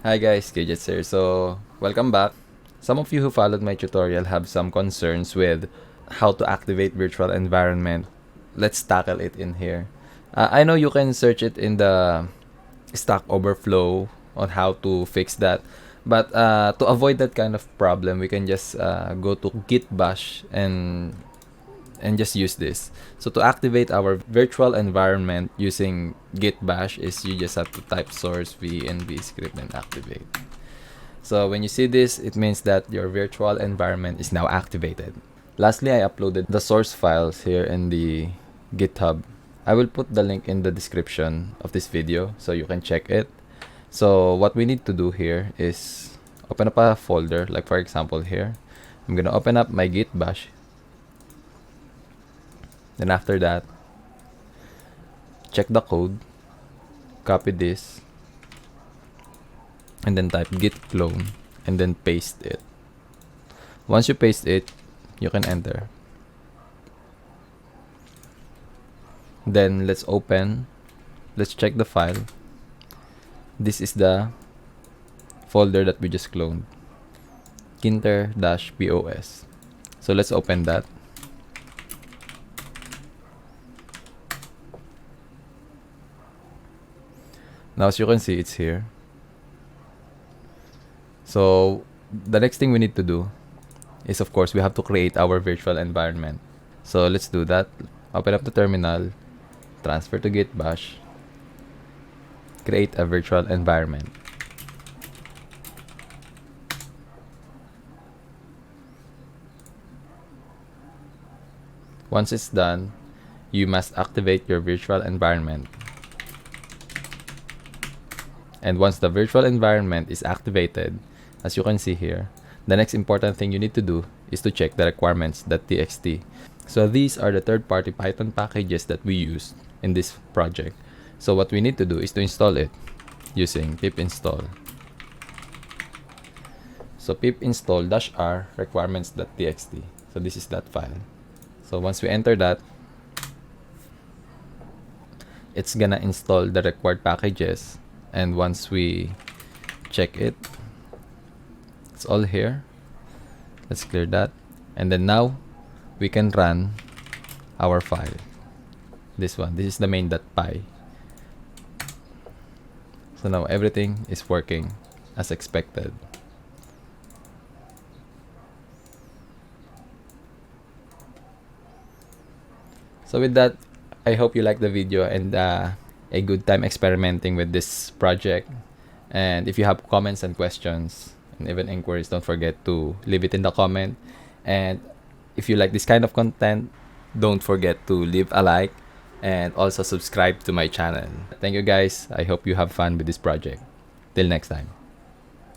Hi guys, Gadgets here. So, welcome back. Some of you who followed my tutorial have some concerns with how to activate virtual environment. Let's tackle it in here. I know you can search it in the Stack Overflow on how to fix that. But to avoid that kind of problem, we can just go to git bash and just use this. So to activate our virtual environment using git bash is you just have to type source v script and activate. So when you see this, it means that your virtual environment is now activated. Lastly, I uploaded the source files here in the GitHub. I will put the link in the description of this video so you can check it. So what we need to do here is open up a folder, like for example here. I'm gonna open up my git bash. Then after that, check the code, copy this, and then type git clone, and then paste it. Once you paste it, you can enter. Then let's check the file. This is the folder that we just cloned, Tkinter-pos. So let's open that. Now as you can see, it's here. So the next thing we need to do is, of course, we have to create our virtual environment. So let's do that. Open up the terminal, transfer to git bash, create a virtual environment. Once it's done, you must activate your virtual environment. And once the virtual environment is activated, as you can see here, the next important thing you need to do is to check the requirements.txt. So these are the third-party Python packages that we use in this project. So what we need to do is to install it using pip install. So pip install -r requirements.txt. So this is that file. So once we enter that, it's gonna install the required packages. And once we check it, it's all here. Let's clear that. And then now we can run our file. This one, this is the main.py. So now everything is working as expected. So with that, I hope you like the video and a good time experimenting with this project. And if you have comments and questions and even inquiries, don't forget to leave it in the comment. And if you like this kind of content, don't forget to leave a like and also subscribe to my channel. Thank you guys. I hope you have fun with this project. Till next time.